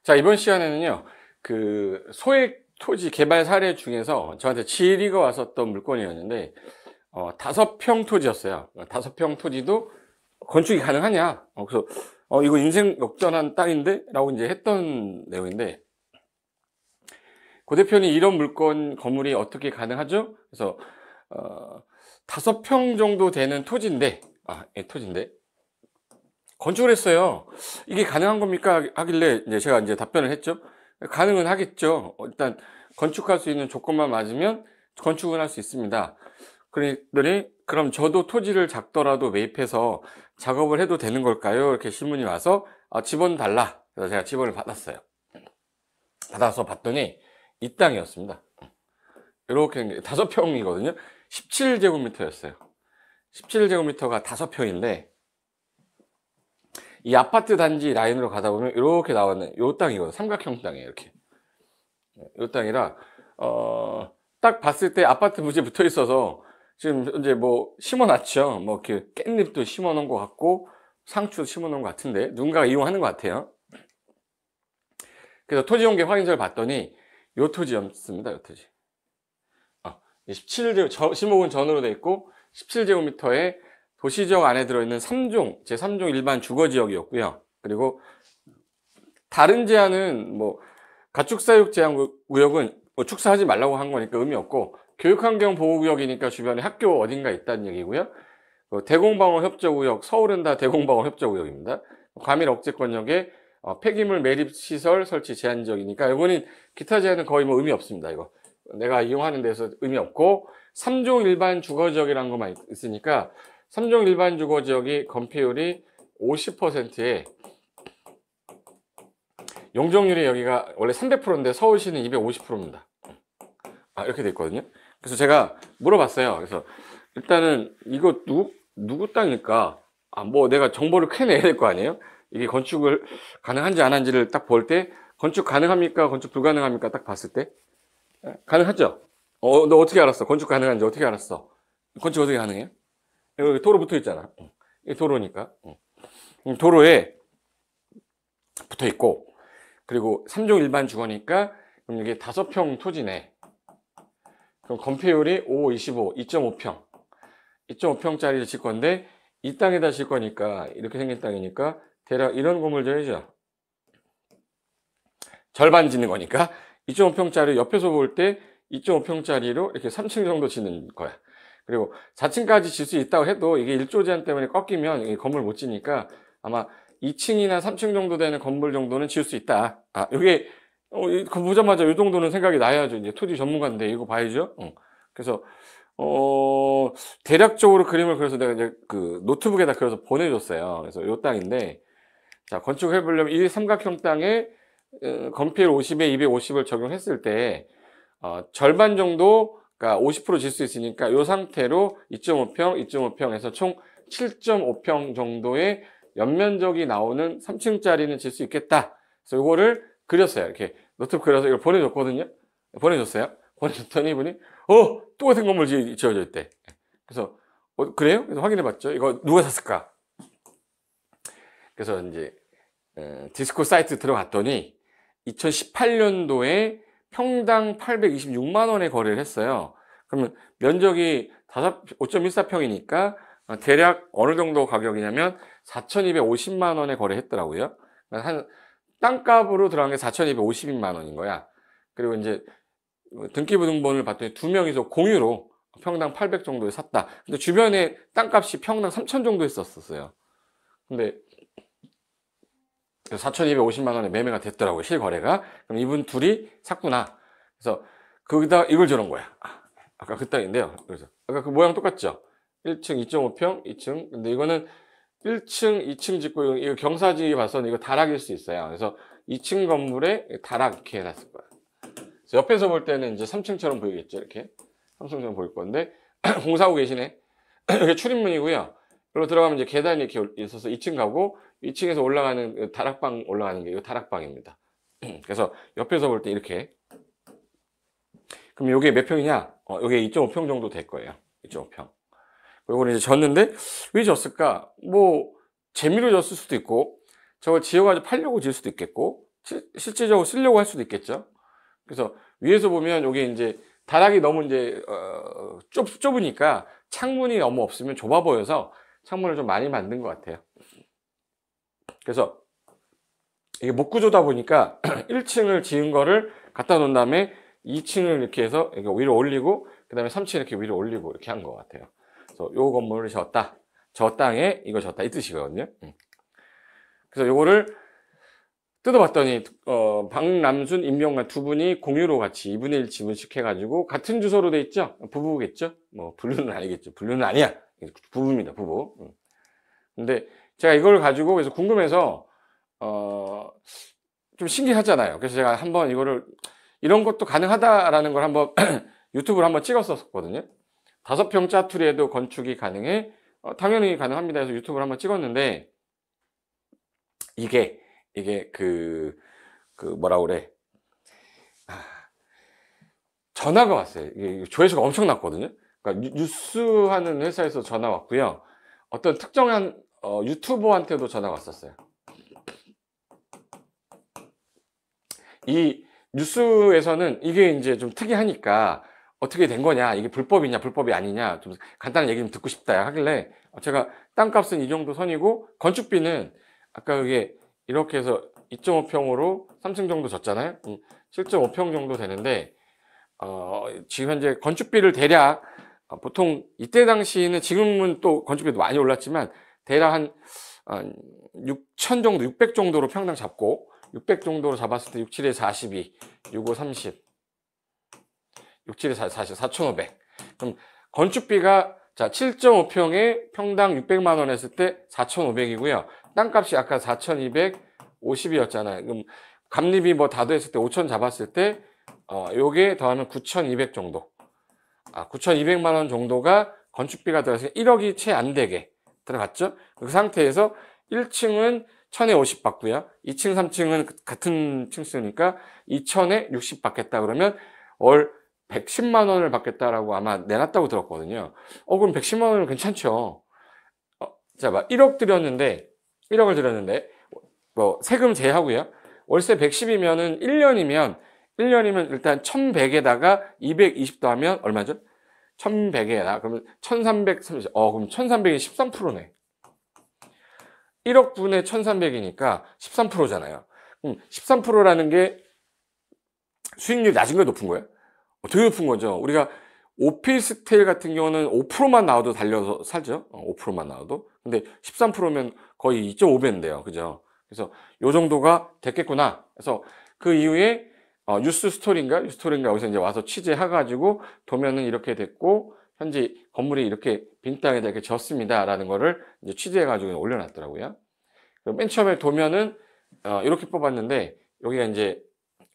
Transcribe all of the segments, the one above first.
자, 이번 시간에는요, 그 소액 토지 개발 사례 중에서 저한테 질의가 왔었던 물건이었는데, 5평 토지였어요. 5평 토지도 건축이 가능하냐? 그래서, 이거 인생 역전한 땅인데? 라고 이제 했던 내용인데, 고 대표님 이런 물건, 건물이 어떻게 가능하죠? 그래서, 5평 정도 되는 토지인데, 토지인데, 건축을 했어요. 이게 가능한 겁니까? 하길래 이제 제가 이제 답변을 했죠. 가능은 하겠죠. 일단 건축할 수 있는 조건만 맞으면 건축은 할 수 있습니다. 그랬더니 그럼 저도 토지를 작더라도 매입해서 작업을 해도 되는 걸까요? 이렇게 신문이 와서 지번 달라. 그래서 제가 지번을 받았어요. 받아서 봤더니 이 땅이었습니다. 이렇게 5평이거든요. 17제곱미터였어요. 17제곱미터가 5평인데 이 아파트 단지 라인으로 가다 보면 이렇게 나오는 요 땅이거든요. 삼각형 땅이에요. 이렇게 요 땅이라 딱 봤을 때 아파트 부지에 붙어 있어서 지금 이제 뭐 심어놨죠. 뭐 이렇게 깻잎도 심어놓은 것 같고 상추도 심어놓은 것 같은데 누군가가 이용하는 것 같아요. 그래서 토지용계 확인서를 봤더니 요 토지였습니다. 요 토지. 17제곱 심호흡은 전으로 돼 있고 17제곱미터에 도시지역 안에 들어있는 3종, 제3종 일반 주거지역이었고요. 그리고 다른 제한은 뭐 가축사육 제한구역은 뭐 축사하지 말라고 한 거니까 의미 없고 교육환경 보호구역이니까 주변에 학교 어딘가 있다는 얘기고요. 대공방어 협조구역, 서울은다 대공방어 협조구역입니다. 과밀 억제권역에 폐기물 매립시설 설치 제한지역이니까 이거는 기타 제한은 거의 뭐 의미 없습니다. 이거 내가 이용하는 데서 의미 없고 3종 일반 주거지역이라는 것만 있으니까 3종 일반 주거지역이 건폐율이 50%에 용적률이 여기가 원래 300%인데 서울시는 250%입니다. 이렇게 돼 있거든요. 그래서 제가 물어봤어요. 그래서 일단은 이거 누구 땅일까? 뭐 내가 정보를 캐내야 될 거 아니에요? 이게 건축을 가능한지 안 한지를 딱 볼 때 건축 가능합니까? 건축 불가능합니까? 딱 봤을 때 가능하죠? 너 어떻게 알았어? 건축 가능한지 어떻게 알았어? 건축 어떻게 가능해요? 여기 도로 붙어 있잖아. 이 도로니까. 도로에 붙어 있고, 그리고 3종 일반 주거니까, 그럼 이게 5평 토지네. 그럼 건폐율이 5, 25, 2.5평. 2.5평짜리를 질 건데, 이 땅에다 질 거니까, 이렇게 생긴 땅이니까, 대략 이런 건물 줘야죠. 절반 짓는 거니까, 2.5평짜리 옆에서 볼 때, 2.5평짜리로 이렇게 3층 정도 짓는 거야. 그리고 4층까지 질 수 있다고 해도 이게 1조 제한 때문에 꺾이면 이 건물 못 지니까 아마 2층이나 3층 정도 되는 건물 정도는 지을 수 있다. 이게 이거 보자마자 이 정도는 생각이 나야죠. 이제 토지 전문가인데 이거 봐야죠. 그래서 대략적으로 그림을 그려서 내가 이제 그 노트북에다 그려서 보내줬어요. 그래서 이 땅인데 자 건축해 보려면 이 삼각형 땅에 건폐율 50에 250을 적용했을 때 절반 정도 그러니까 50% 질 수 있으니까 이 상태로 2.5평, 2.5평에서 총 7.5평 정도의 연면적이 나오는 3층짜리는 질 수 있겠다. 그래서 이거를 그렸어요. 이렇게 노트북 그려서 이걸 보내줬거든요. 보내줬어요. 보내줬더니 이분이 똑같은 건물 지어져 있대. 그래서 그래요? 그래서 확인해봤죠. 이거 누가 샀을까? 그래서 이제 디스코 사이트 들어갔더니 2018년도에 평당 826만 원에 거래를 했어요. 그러면 면적이 5.14평이니까 대략 어느 정도 가격이냐면 4,250만 원에 거래했더라고요. 한 땅값으로 들어간 게 4,250만 원인 거야. 그리고 이제 등기부등본을 봤더니 2명이서 공유로 평당 800 정도에 샀다. 근데 주변에 땅값이 평당 3,000 정도 했었어요. 근데 4,250만 원에 매매가 됐더라고요. 실거래가. 그럼 이분 둘이 샀구나. 그래서 거기다 이걸 저런 거야. 아까 그 땅인데요. 그래서 아까 그 모양 똑같죠? 1층 2.5평, 2층. 근데 이거는 1층, 2층 짓고 이거 경사지 봐서는 이거 다락일 수 있어요. 그래서 2층 건물에 다락 이렇게 해놨을 거야. 그래서 옆에서 볼 때는 이제 3층처럼 보이겠죠. 이렇게 3층처럼 보일 건데 공사하고 계시네. 이게 출입문이고요. 여기로 들어가면 이제 계단이 이렇게 있어서 2층 가고 2층에서 올라가는 다락방 올라가는 게 이거 다락방입니다. 그래서 옆에서 볼 때 이렇게. 그럼 이게 몇 평이냐? 이게 2.5평 정도 될 거예요. 2.5평. 이거는 이제 졌는데 왜 졌을까? 뭐 재미로 졌을 수도 있고 저걸 지어가지고 팔려고 질 수도 있겠고 실질적으로 쓰려고 할 수도 있겠죠. 그래서 위에서 보면 요게 이제 다락이 너무 이제 좁으니까 창문이 너무 없으면 좁아 보여서 창문을 좀 많이 만든 것 같아요. 그래서 이게 목구조다 보니까 1층을 지은 거를 갖다 놓은 다음에 2층을 이렇게 해서 이거 위로 올리고 그 다음에 3층 이렇게 위로 올리고 이렇게 한 것 같아요. 그래서 요 건물을 졌다. 저 땅에 이거 졌다. 이 뜻이거든요. 그래서 요거를 뜯어봤더니 박남순, 임용관 두 분이 공유로 같이 2분의 1 지분씩 해가지고 같은 주소로 돼 있죠. 부부겠죠. 뭐 분류는 아니겠죠. 분류는 아니야. 부부입니다. 부부. 근데 제가 이걸 가지고 그래서 궁금해서 좀 신기하잖아요. 그래서 제가 한번 이거를 이런 것도 가능하다라는 걸 한번 유튜브를 한번 찍었었거든요. 5평 짜투리에도 건축이 가능해? 당연히 가능합니다 해서 유튜브를 한번 찍었는데 이게 뭐라 그래. 전화가 왔어요. 이게 조회수가 엄청 났거든요. 그러니까 뉴스 하는 회사에서 전화 왔고요. 어떤 특정한 유튜버한테도 전화가 왔었어요. 이 뉴스에서는 이게 이제 좀 특이하니까 어떻게 된 거냐, 이게 불법이냐, 불법이 아니냐, 좀 간단한 얘기 좀 듣고 싶다 하길래 제가 땅값은 이 정도 선이고 건축비는 아까 그게 이렇게 해서 2.5평으로 3층 정도 졌잖아요. 7.5평 정도 되는데 지금 현재 건축비를 대략 보통 이때 당시에는 지금은 또 건축비도 많이 올랐지만 대략 한 6천 정도, 600 정도로 평당 잡고 600 정도로 잡았을 때 67에 42, 65, 30, 67에 40, 4,500. 그럼 건축비가 자 7.5평에 평당 600만 원 했을 때 4,500이고요. 땅값이 아까 4,250이었잖아요. 그럼 감리비 뭐 다 더했을 때 5,000 잡았을 때 요게 더하면 9,200 정도. 9,200만 원 정도가 건축비가 들어가서 1억이 채 안 되게 들어갔죠. 그 상태에서 1층은 1,000에 50 받고요. 2층, 3층은 같은 층수니까 2,000에 60 받겠다 그러면 월 110만 원을 받겠다라고 아마 내놨다고 들었거든요. 그럼 110만 원은 괜찮죠. 자, 1억을 드렸는데, 뭐, 세금 제하고요. 월세 110이면은 1년이면 일단 1,100에다가 220 더하면 얼마죠? 1,100에다. 그러면 1,330, 그럼 1,300이 13%네. 1억 분의 1,300이니까 13%잖아요. 그럼 13%라는 게 수익률이 낮은 거야, 높은 거야? 되게 높은 거죠. 우리가 오피스텔 같은 경우는 5%만 나와도 달려서 살죠. 5%만 나와도. 근데 13%면 거의 2.5배인데요. 그죠? 그래서 요 정도가 됐겠구나. 그래서 그 이후에 뉴스토리인가 여기서 이제 와서 취재해가지고 도면은 이렇게 됐고 현재 건물이 이렇게 빈 땅에다 이렇게 졌습니다라는 거를 이제 취재해가지고 올려놨더라고요. 맨 처음에 도면은 이렇게 뽑았는데 여기가 이제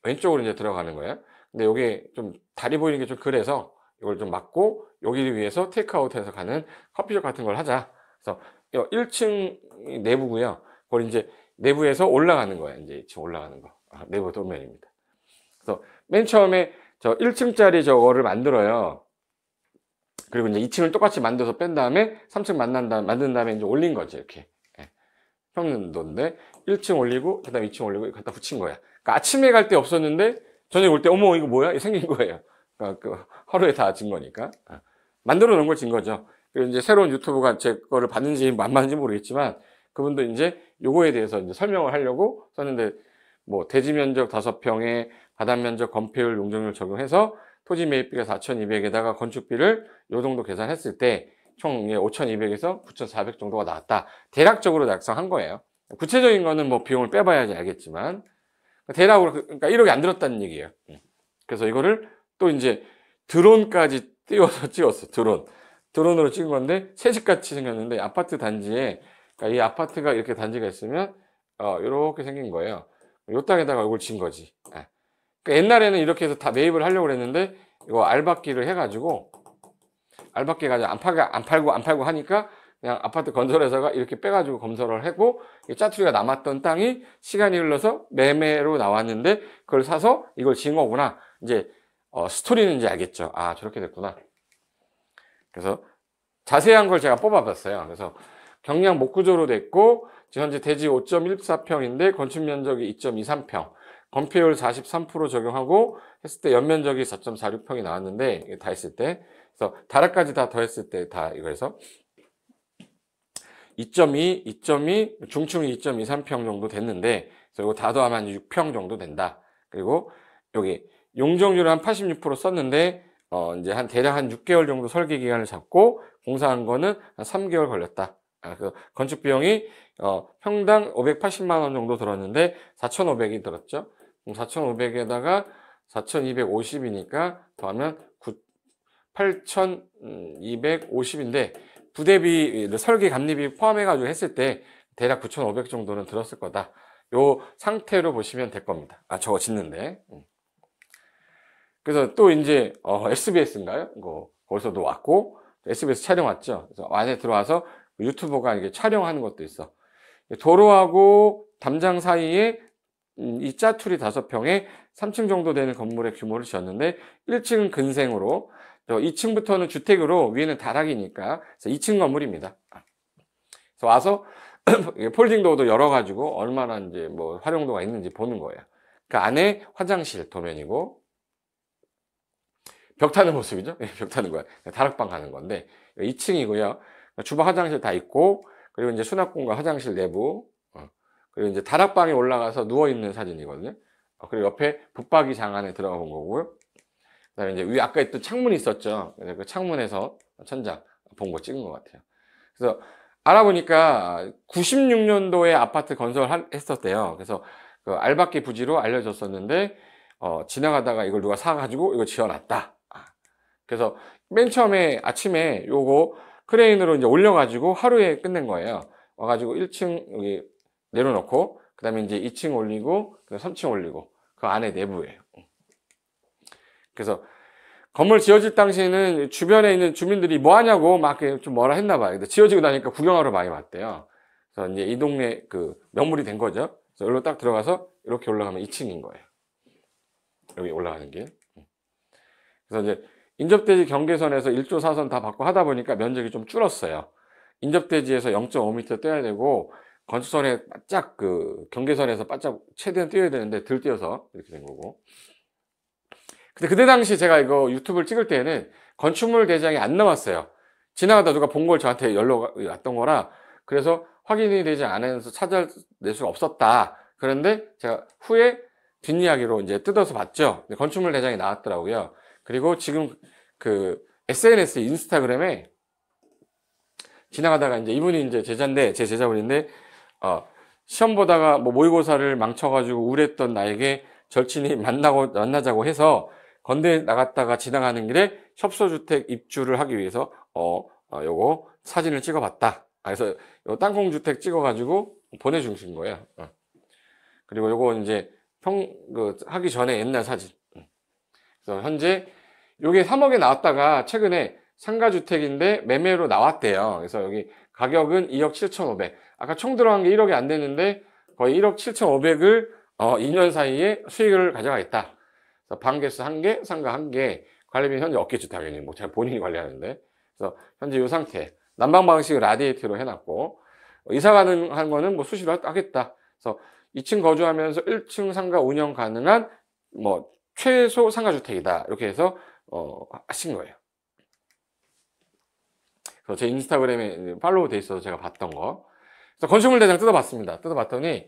왼쪽으로 이제 들어가는 거예요. 근데 여기 좀 다리 보이는 게 좀 그래서 이걸 좀 막고 여기를 위해서 테이크아웃해서 가는 커피숍 같은 걸 하자. 그래서 1층 내부고요. 그걸 이제 내부에서 올라가는 거예요. 이제 지금 올라가는 거. 내부 도면입니다. 그래서 맨 처음에 저 1층짜리 저거를 만들어요. 그리고 이제 2층을 똑같이 만들어서 뺀 다음에 3층 만든 다음에 이제 올린 거죠. 이렇게. 평면도인데 1층 올리고 그다음에 2층 올리고 갖다 붙인 거야. 그러니까 아침에 갈 때 없었는데 저녁에 올 때 어머 이거 뭐야? 생긴 거예요. 그러니까 하루에 다 진 거니까. 만들어 놓은 걸 진 거죠. 그리고 이제 새로운 유튜브가 제 거를 봤는지 안 봤는지 모르겠지만 그분도 이제 요거에 대해서 이제 설명을 하려고 썼는데 뭐 대지 면적 5평에 바닥 면적 건폐율 용적률 적용해서 토지 매입비가 4,200에다가 건축비를 요 정도 계산했을 때 총 5,200에서 9,400 정도가 나왔다. 대략적으로 작성한 거예요. 구체적인 거는 뭐 비용을 빼봐야지 알겠지만 대략으로 그러니까 1억이 안 들었다는 얘기예요. 그래서 이거를 또 이제 드론까지 띄워서 찍었어. 드론으로 찍은 건데 새집같이 생겼는데 아파트 단지에 그러니까 이 아파트가 이렇게 단지가 있으면 이렇게 생긴 거예요. 요 땅에다가 이걸 진 거지. 그러니까 옛날에는 이렇게 해서 다 매입을 하려고 그랬는데 이거 알박기를 해가지고 알박기가 안 팔고 하니까 그냥 아파트 건설회사가 이렇게 빼가지고 건설을 하고 짜투리가 남았던 땅이 시간이 흘러서 매매로 나왔는데 그걸 사서 이걸 지은 거구나. 이제 스토리는 이제 알겠죠. 저렇게 됐구나. 그래서 자세한 걸 제가 뽑아봤어요. 그래서 경량 목구조로 됐고 지금 현재 대지 5.14평인데 건축 면적이 2.23평. 건폐율 43% 적용하고 했을 때 연면적이 4.46평이 나왔는데, 이게 다 했을 때. 그래서 다락까지 다 더했을 때 다 이거 해서 2.2, 2.2, 중층이 2.23평 정도 됐는데, 그래서 이거 다 더하면 6평 정도 된다. 그리고 여기 용적률을 한 86% 썼는데, 이제 대략 한 6개월 정도 설계 기간을 잡고 공사한 거는 한 3개월 걸렸다. 그래서 건축 비용이 평당 580만 원 정도 들었는데 4,500이 들었죠. 그럼 4,500에다가 4,250이니까 더하면 8,250인데 부대비, 설계 감리비 포함해가지고 했을 때 대략 9,500 정도는 들었을 거다. 요 상태로 보시면 될 겁니다. 저거 짓는데. 그래서 또 이제 SBS인가요? 거기서도 왔고 SBS 촬영 왔죠. 그래서 안에 들어와서 유튜버가 이게 촬영하는 것도 있어. 도로하고 담장 사이에 이 짜투리 5평에 3층 정도 되는 건물의 규모를 지었는데 1층은 근생으로 2층부터는 주택으로 위에는 다락이니까 그래서 2층 건물입니다. 그래서 와서 폴딩 도어도 열어가지고 얼마나 이제 뭐 활용도가 있는지 보는 거예요. 그 안에 화장실 도면이고 벽 타는 모습이죠. 벽 타는 거야. 다락방 가는 건데 2층이고요. 주방 화장실 다 있고 그리고 이제 수납 공간 화장실 내부 그리고 이제 다락방에 올라가서 누워 있는 사진이거든요. 그리고 옆에 붙박이 장 안에 들어가 본 거고요. 그다음에 이제 위 아까 했던 창문이 있었죠. 그 창문에서 천장 본 거 찍은 것 같아요. 그래서 알아보니까 96년도에 아파트 건설했었대요. 그래서 그 알박기 부지로 알려졌었는데 지나가다가 이걸 누가 사가지고 이거 지어놨다. 그래서 맨 처음에 아침에 요거 크레인으로 이제 올려가지고 하루에 끝낸 거예요. 와가지고 1층 여기 내려놓고 그 다음에 이제 2층 올리고 3층 올리고 그 안에 내부예요. 그래서 건물 지어질 당시에는 주변에 있는 주민들이 뭐 하냐고 막 좀 뭐라 했나 봐요. 근데 지어지고 나니까 구경하러 많이 왔대요. 그래서 이제 이 동네 그 명물이 된 거죠. 그래서 여기로 딱 들어가서 이렇게 올라가면 2층인 거예요. 여기 올라가는 길. 그래서 이제 인접대지 경계선에서 1조 4선 다 받고 하다 보니까 면적이 좀 줄었어요. 인접대지에서 0.5m 떼야 되고 건축선에 바짝 그 경계선에서 바짝 최대한 띄어야 되는데 덜 띄어서 이렇게 된 거고. 근데 그때 당시 제가 이거 유튜브를 찍을 때는 건축물 대장이 안 나왔어요. 지나가다 누가 본 걸 저한테 연락 왔던 거라 그래서 확인이 되지 않아서 찾아낼 수가 없었다. 그런데 제가 후에 뒷이야기로 이제 뜯어서 봤죠. 건축물 대장이 나왔더라고요. 그리고 지금 그 SNS 인스타그램에 지나가다가 이제 이분이 이제 제자인데 제 제자분인데 시험 보다가 뭐 모의고사를 망쳐가지고 우울했던 나에게 절친이 만나자고 해서 건대 나갔다가 지나가는 길에 협소주택 입주를 하기 위해서 요거 사진을 찍어봤다. 그래서 요 땅콩주택 찍어가지고 보내주신 거예요. 그리고 요거 이제 하기 전에 옛날 사진. 그래서 현재 요게 3억에 나왔다가 최근에 상가주택인데 매매로 나왔대요. 그래서 여기 가격은 2억 7,500. 아까 총 들어간 게 1억이 안 됐는데 거의 1억 7,500을 2년 사이에 수익을 가져가겠다. 그래서 방개수 1개, 상가 1개, 관리비는 현재 없겠죠, 당연히. 뭐 제가 본인이 관리하는데. 그래서 현재 이 상태. 난방 방식을 라디에이터로 해놨고 이사 가능한 거는 뭐 수시로 하겠다. 그래서 2층 거주하면서 1층 상가 운영 가능한 뭐 최소 상가주택이다. 이렇게 해서 하신 거예요. 그래서 제 인스타그램에 팔로우 돼 있어서 제가 봤던 거. 그래서 건축물 대장 뜯어봤습니다. 뜯어봤더니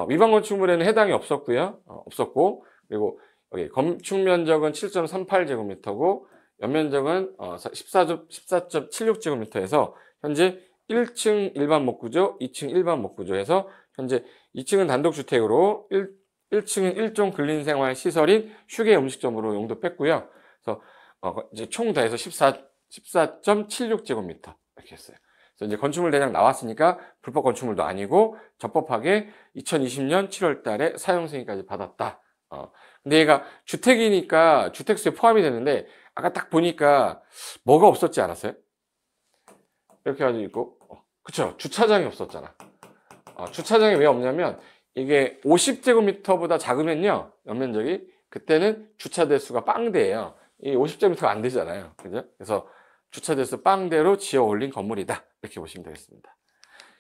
위반 건축물에는 해당이 없었고요. 없었고 그리고 여기 건축 면적은 7.38제곱미터고 연면적은 14.76제곱미터에서 현재 1층 일반 목구조, 2층 일반 목구조에서 현재 2층은 단독주택으로 1층은 일종 근린생활 시설인 휴게 음식점으로 용도 뺐고요. 그래서 이제 총 더해서 14.76제곱미터 이렇게 했어요. 그래서 이제 건축물 대장 나왔으니까 불법 건축물도 아니고 적법하게 2020년 7월 달에 사용 승인까지 받았다. 근데 얘가 주택이니까 주택수에 포함이 되는데 아까 딱 보니까 뭐가 없었지 않았어요? 이렇게 가지고 있고 그쵸? 주차장이 없었잖아. 주차장이 왜 없냐면 이게 50제곱미터보다 작으면요 연면적이 그때는 주차 대수가 빵대예요. 이 50제곱미터가 안 되잖아요. 그죠? 그래서 주차 대수 빵대로 지어 올린 건물이다. 이렇게 보시면 되겠습니다.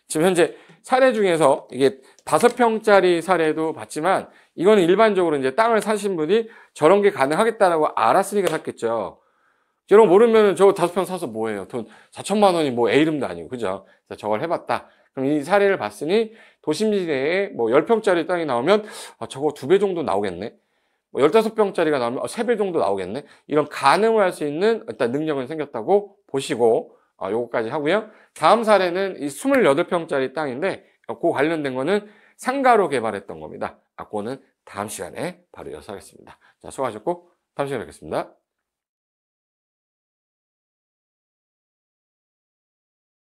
지금 현재 사례 중에서 이게 5평짜리 사례도 봤지만 이거는 일반적으로 이제 땅을 사신 분이 저런 게 가능하겠다라고 알았으니까 샀겠죠. 이런 거 모르면 저 5평 사서 뭐해요? 돈 4천만 원이 뭐 애 이름도 아니고, 그죠? 그래서 저걸 해봤다. 그럼 이 사례를 봤으니 도심지대에 뭐 10평짜리 땅이 나오면 저거 2배 정도 나오겠네. 뭐 15평짜리가 나오면 3배 정도 나오겠네. 이런 가늠을 할 수 있는 일단 능력은 생겼다고 보시고 요거까지 하고요. 다음 사례는 이 28평짜리 땅인데 그 관련된 거는 상가로 개발했던 겁니다. 그거는 다음 시간에 바로 이어서 하겠습니다. 자, 수고하셨고 다음 시간에 뵙겠습니다.